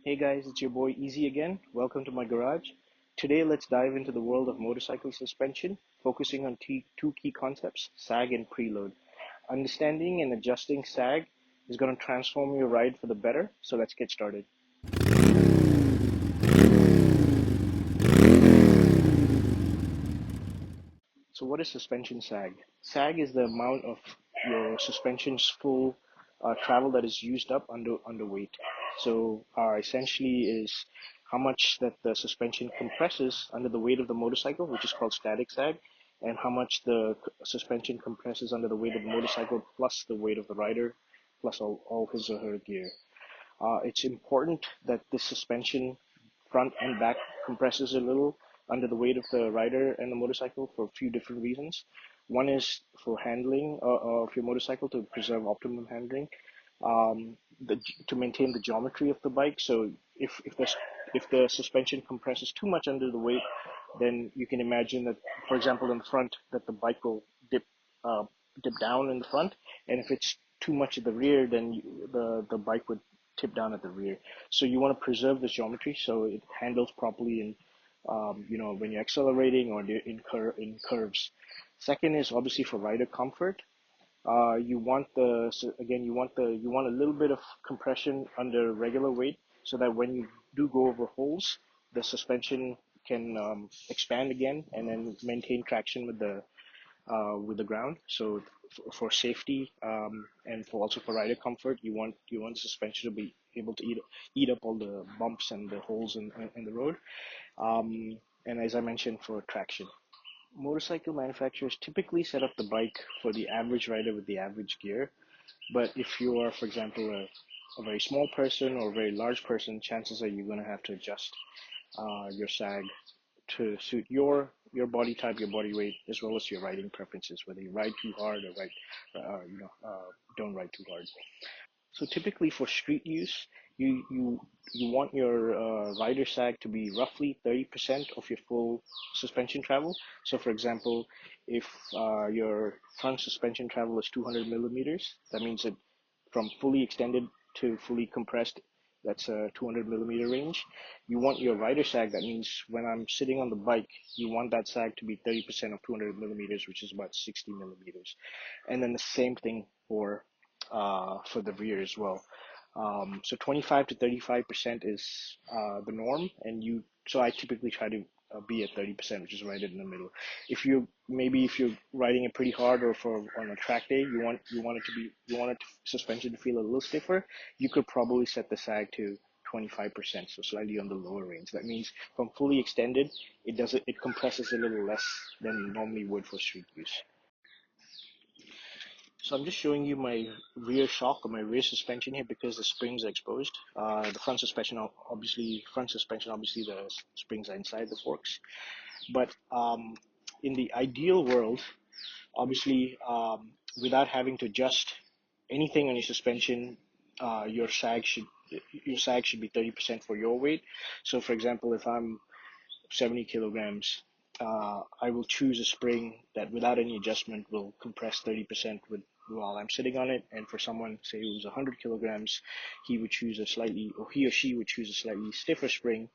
Hey guys, it's your boy Eazy again. Welcome to my garage. Today, let's dive into the world of motorcycle suspension, focusing on two key concepts, sag and preload. Understanding and adjusting sag is going to transform your ride for the better, so let's get started. So, what is suspension sag? Sag is the amount of your suspension's full travel that is used up under weight. So, essentially is how much that the suspension compresses under the weight of the motorcycle, which is called static sag, and how much the suspension compresses under the weight of the motorcycle plus the weight of the rider plus all his or her gear. It's important that the suspension front and back compresses a little under the weight of the rider and the motorcycle for a few different reasons. One is for handling of your motorcycle to preserve optimum handling, um, to maintain the geometry of the bike. So if the suspension compresses too much under the weight, then you can imagine that, for example, in the front, that the bike will uh, dip down in the front, and if it's too much at the rear, then the bike would tip down at the rear. So you want to preserve the geometry so it handles properly in when you're accelerating or in curves. Second is obviously for rider comfort. You want the so again you want a little bit of compression under regular weight so that when you do go over holes, the suspension can expand again and then maintain traction with the ground. So for safety, and for also for rider comfort, you want the suspension to be able to eat up all the bumps and the holes in the road. And as I mentioned, for traction. Motorcycle manufacturers typically set up the bike for the average rider with the average gear. But if you are, for example, a very small person or a very large person, chances are you're going to have to adjust your sag to suit your body type, your body weight, as well as your riding preferences, whether you ride too hard or don't ride too hard. So typically for street use, you want your rider sag to be roughly 30% of your full suspension travel. So for example, if your front suspension travel is 200 millimeters, that means that from fully extended to fully compressed, that's a 200 millimeter range. You want your rider sag, that means when I'm sitting on the bike, you want that sag to be 30% of 200 millimeters, which is about 60 millimeters. And then the same thing for the rear as well. So 25 to 35% is the norm, and so I typically try to be at 30%, which is right in the middle. If you're riding it pretty hard or for on a track day, you want it suspension to feel a little stiffer, you could probably set the sag to 25%, so slightly on the lower range. That means from fully extended, it compresses a little less than you normally would for street use. So I'm just showing you my rear shock or my rear suspension here because the springs are exposed. The front suspension, obviously the springs are inside the forks. But in the ideal world, obviously, without having to adjust anything on your suspension, uh, your sag should your sag should be 30% for your weight. So for example, if I'm 70 kilograms, I will choose a spring that without any adjustment will compress 30% while I'm sitting on it. And for someone, say, who's 100 kilograms, he or she would choose a slightly stiffer spring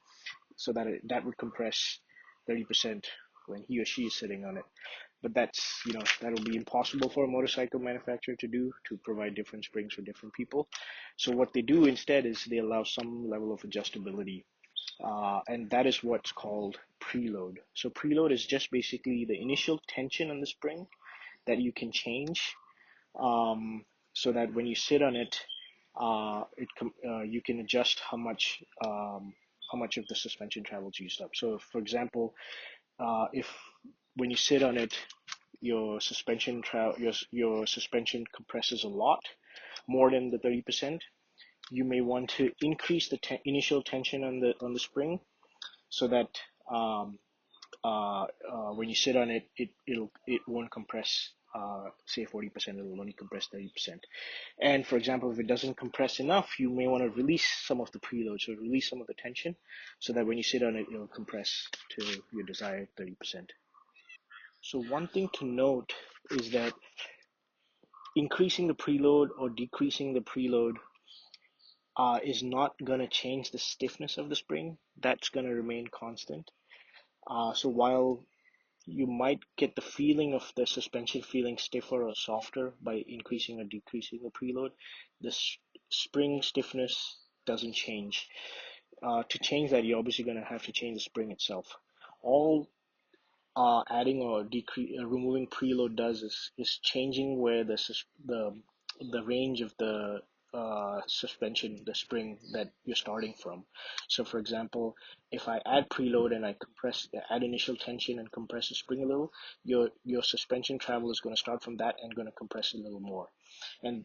so that that would compress 30% when he or she is sitting on it. But that'll be impossible for a motorcycle manufacturer to do, to provide different springs for different people. So what they do instead is they allow some level of adjustability, and that is what's called preload. So preload is just basically the initial tension on the spring that you can change, so that when you sit on it, you can adjust how much of the suspension travel is used up. So, for example, if when you sit on it, your suspension compresses a lot more than the 30%, you may want to increase the initial tension on the spring so that um, when you sit on it, it won't compress. Say 40%, it will only compress 30%. And for example, if it doesn't compress enough, you may want to release some of the preload, so release some of the tension, so that when you sit on it, it'll compress to your desired 30%. So one thing to note is that increasing the preload or decreasing the preload is not gonna change the stiffness of the spring. That's gonna remain constant. So while you might get the feeling of the suspension feeling stiffer or softer by increasing or decreasing the preload, the spring stiffness doesn't change. To change that, you're obviously going to have to change the spring itself. All adding or removing preload does is changing where the range of the suspension, the spring that you're starting from. So, for example, if I add preload and I add initial tension and compress the spring a little, your suspension travel is going to start from that and going to compress a little more. And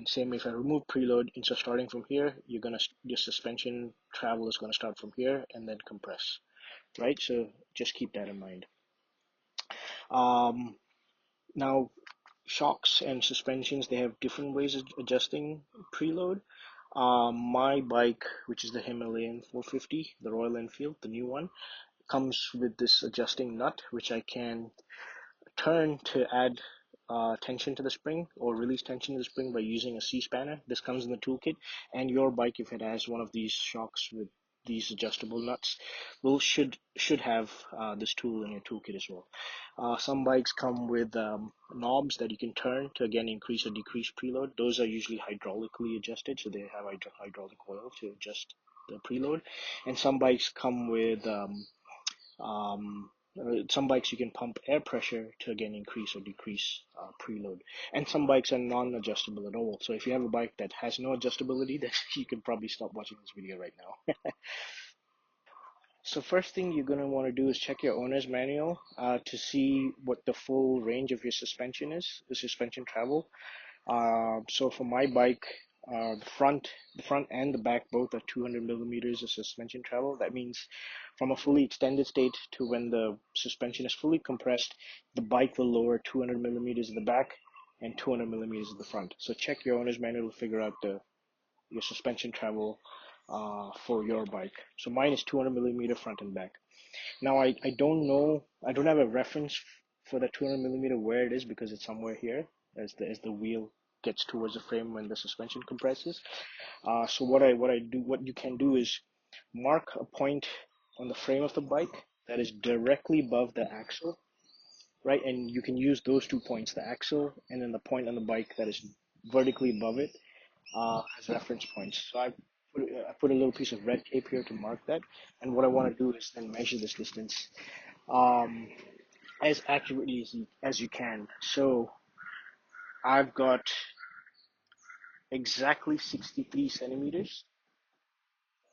same if I remove preload, instead of starting from here, your suspension travel is going to start from here and then compress, right? So just keep that in mind. Um, Now, shocks and suspensions, they have different ways of adjusting preload. My bike, which is the Himalayan 450, the Royal Enfield, the new one, comes with this adjusting nut, which I can turn to add tension to the spring or release tension to the spring by using a C-spanner. This comes in the toolkit, and your bike, if it has one of these shocks with these adjustable nuts, should have this tool in your toolkit as well. Some bikes come with knobs that you can turn to again increase or decrease preload. Those are usually hydraulically adjusted, so they have hydraulic oil to adjust the preload. And some bikes come with um, some bikes you can pump air pressure to again increase or decrease preload. And some bikes are non-adjustable at all. So if you have a bike that has no adjustability, then you can probably stop watching this video right now. So first thing you're going to want to do is check your owner's manual to see what the full range of your suspension is, the suspension travel. So for my bike, the front and the back both are 200 millimeters of suspension travel. That means from a fully extended state to when the suspension is fully compressed, the bike will lower 200 millimeters at the back and 200 millimeters at the front. So check your owner's manual to figure out your suspension travel for your bike. So mine is 200 millimeter front and back. Now I don't know, I don't have a reference for the 200 millimeter where it is because it's somewhere here as the wheel gets towards the frame when the suspension compresses. So what you can do is mark a point on the frame of the bike that is directly above the axle, right? And you can use those 2 points, the axle and then the point on the bike that is vertically above it, as reference points. So I put a little piece of red tape here to mark that. And what I want to do is then measure this distance um, as accurately as you can. So I've got exactly 63 centimeters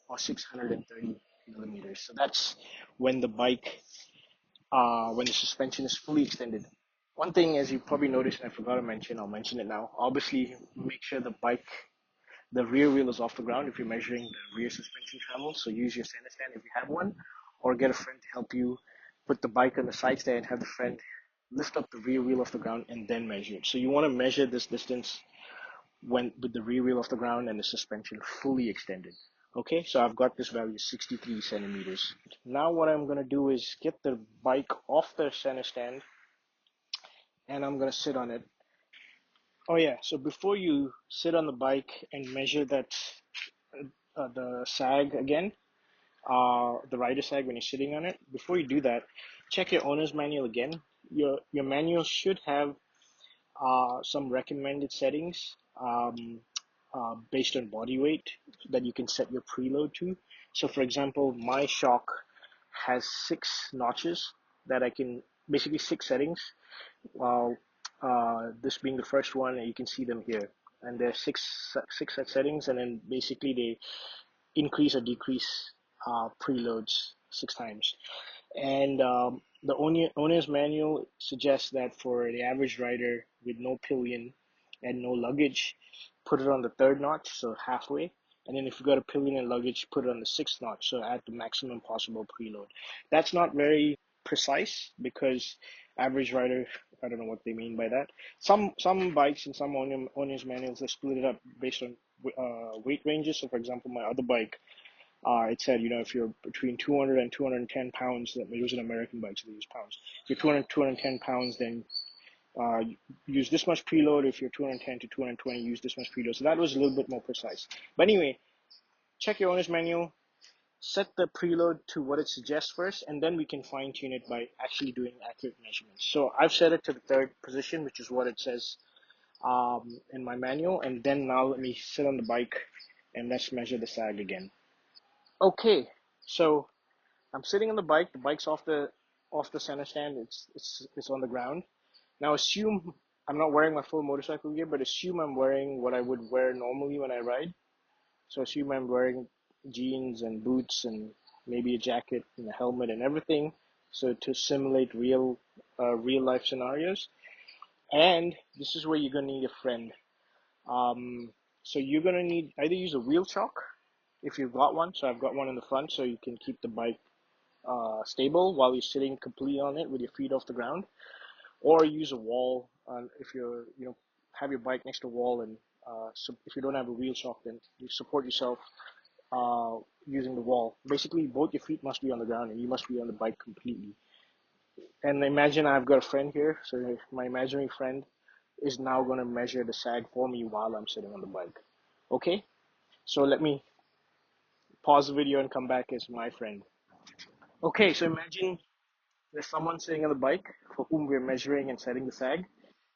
or 630 millimeters. So that's when the bike, when the suspension is fully extended. One thing, as you probably noticed, and I forgot to mention, I'll mention it now. Obviously, make sure the rear wheel is off the ground if you're measuring the rear suspension travel. So use your center stand if you have one, or get a friend to help you put the bike on the side stand and have the friend lift up the rear wheel off the ground and then measure it. So you want to measure this distance when with the rear wheel off the ground and the suspension fully extended. Okay, so I've got this value 63 centimeters. Now what I'm going to do is get the bike off the center stand and I'm going to sit on it. Oh yeah, so before you sit on the bike and measure the sag again, the rider sag when you're sitting on it, before you do that, check your owner's manual again. Your manual should have some recommended settings based on body weight that you can set your preload to. So, for example, my shock has 6 notches that I can basically 6 settings. While this being the first one, you can see them here, and there are six set settings, and then basically they increase or decrease preloads 6 times. And the owner's manual suggests that for the average rider with no pillion and no luggage, put it on the third notch, so halfway. And then if you've got a pillion and luggage, put it on the sixth notch, so at the maximum possible preload. That's not very precise because average rider, I don't know what they mean by that. Some bikes and some owner's manuals, they split it up based on weight ranges. So for example, my other bike, it said, if you're between 200 and 210 pounds, that it was an American bike, so they use pounds. If you're 200, 210 pounds, then uh, use this much preload. If you're 210 to 220, use this much preload. So that was a little bit more precise. But anyway, check your owner's manual, set the preload to what it suggests first, and then we can fine tune it by actually doing accurate measurements. So I've set it to the third position, which is what it says in my manual. And then now let me sit on the bike and let's measure the sag again. Okay, so I'm sitting on the bike. The bike's off the center stand. It's on the ground. Now assume I'm not wearing my full motorcycle gear, but assume I'm wearing what I would wear normally when I ride. So assume I'm wearing jeans and boots and maybe a jacket and a helmet and everything. So to simulate real life scenarios. And this is where you're gonna need a friend. Um, so you're gonna need either use a wheel chock if you've got one. So I've got one in the front, so you can keep the bike stable while you're sitting completely on it with your feet off the ground, or use a wall if you're have your bike next to a wall, and so if you don't have a wheel shock, then you support yourself uh, using the wall. Basically, both your feet must be on the ground and you must be on the bike completely. And imagine I've got a friend here, so my imaginary friend is now going to measure the sag for me while I'm sitting on the bike. Okay, so let me pause the video and come back as my friend. Okay, so imagine there's someone sitting on the bike for whom we're measuring and setting the sag.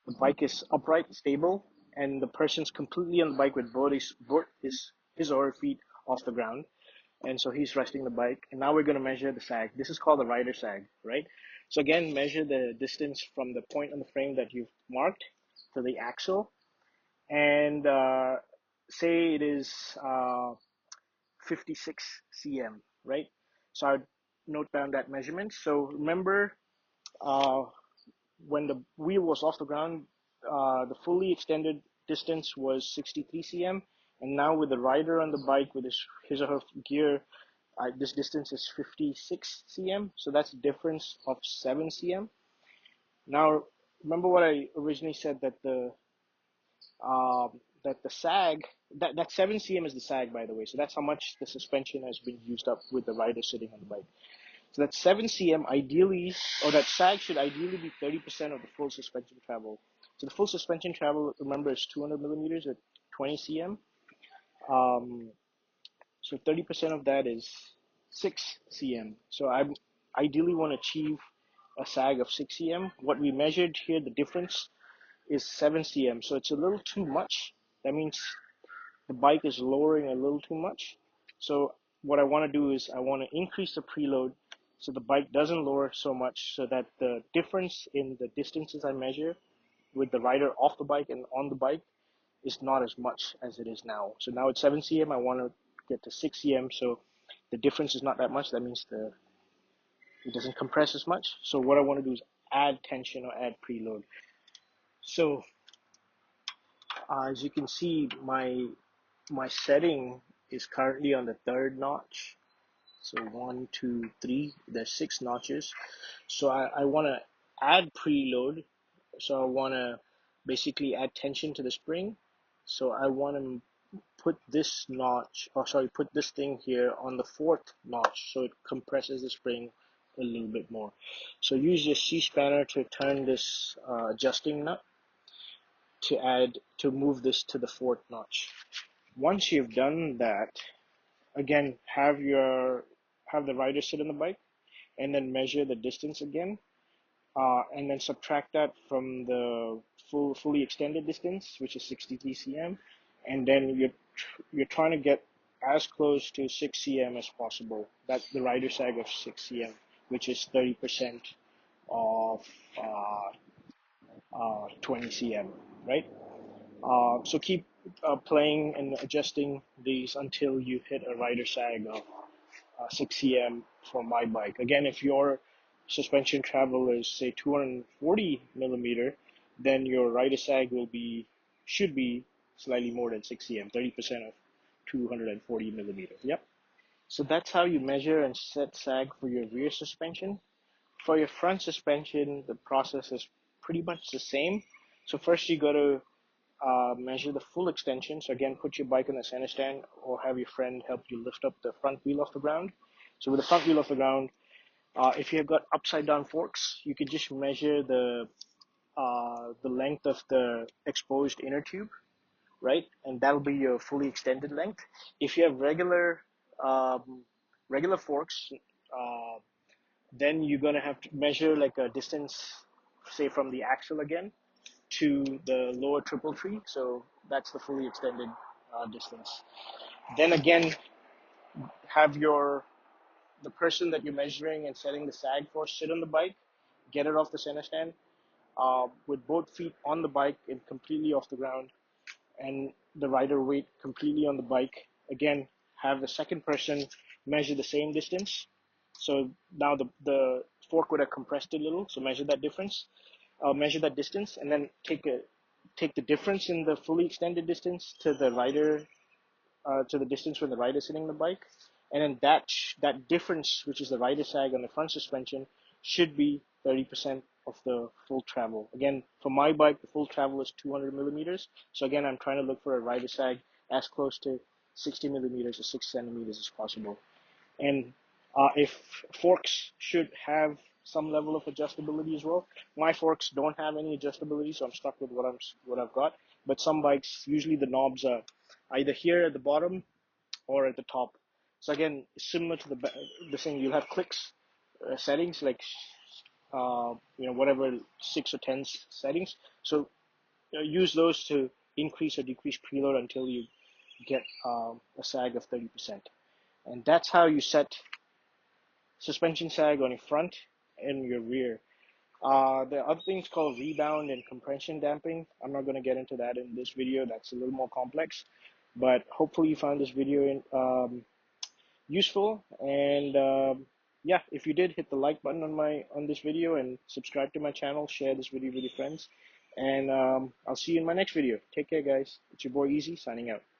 The bike is upright, stable, and the person's completely on the bike with his or her feet off the ground. And so he's resting the bike. And now we're going to measure the sag. This is called the rider sag, right? So again, measure the distance from the point on the frame that you've marked to the axle. And say it is 56 cm, right? So I would note down that measurement. So remember, uh, when the wheel was off the ground, the fully extended distance was 63 cm, and now with the rider on the bike with his or her gear, this distance is 56 cm. So that's a difference of 7 cm. Now, remember what I originally said, that the sag, that 7 cm is the sag, by the way. So that's how much the suspension has been used up with the rider sitting on the bike. So that 7 cm ideally, or that sag should ideally be 30% of the full suspension travel. So the full suspension travel, remember, is 200 millimeters at 20 cm. Um, so 30% of that is 6 cm. So I ideally want to achieve a sag of 6 cm. What we measured here, the difference is 7 cm. So it's a little too much. That means the bike is lowering a little too much. So what I want to do is I want to increase the preload so the bike doesn't lower so much, so that the difference in the distances I measure with the rider off the bike and on the bike is not as much as it is now. So now it's 7 cm. I want to get to 6 cm, so the difference is not that much. That means it doesn't compress as much. So what I want to do is add tension or add preload. So as you can see, my setting is currently on the third notch. So 1, 2, 3, there's 6 notches. So I want to add preload. So I want to basically add tension to the spring. So I want to put this notch, put this thing here on the fourth notch, so it compresses the spring a little bit more. So use your C-spanner to turn this adjusting nut to move this to the fourth notch. Once you've done that, again, have the rider sit on the bike and then measure the distance again, and then subtract that from the fully extended distance, which is 63 cm, and then you're trying to get as close to 6 cm as possible. That's the rider sag of 6 cm, which is 30% of 20 cm, right? So keep playing and adjusting these until you hit a rider sag of 6 cm for my bike. Again, if your suspension travel is say 240 millimeter, then your rider sag should be slightly more than 6 cm, 30% of 240 millimeter. Yep. So that's how you measure and set sag for your rear suspension. For your front suspension, the process is pretty much the same. So first you got to measure the full extension. So again, put your bike on the center stand or have your friend help you lift up the front wheel off the ground. So with the front wheel off the ground, if you have got upside down forks, you could just measure the the length of the exposed inner tube, right? And that'll be your fully extended length. If you have um, regular forks, uh, then you're gonna have to measure like a distance, say from the axle again to the lower triple tree. So that's the fully extended distance. Then again, have the person that you're measuring and setting the sag for sit on the bike, get it off the center stand, with both feet on the bike and completely off the ground, and the rider weight completely on the bike. Again, have the second person measure the same distance. So now the fork would have compressed a little, so measure that difference, measure that distance, and then take the difference in the fully extended distance to the rider, to the distance when the rider is sitting on the bike, and then that difference, which is the rider sag on the front suspension, should be 30% of the full travel. Again, for my bike, the full travel is 200 millimeters. So again, I'm trying to look for a rider sag as close to 60 millimeters or 6 centimeters as possible. And if forks should have some level of adjustability as well. My forks don't have any adjustability, so I'm stuck with what I've got. But some bikes, usually the knobs are either here at the bottom or at the top. So again, similar to the thing, you'll have clicks settings like whatever 6 or 10 settings. So use those to increase or decrease preload until you get a sag of 30%. And that's how you set suspension sag on your front and your rear. There are other things called rebound and compression damping. I'm not going to get into that in this video. That's a little more complex. But hopefully you found this video useful. And yeah, if you did, hit the like button on this video and subscribe to my channel. Share this video with your friends. And I'll see you in my next video. Take care, guys. It's your boy Eazy signing out.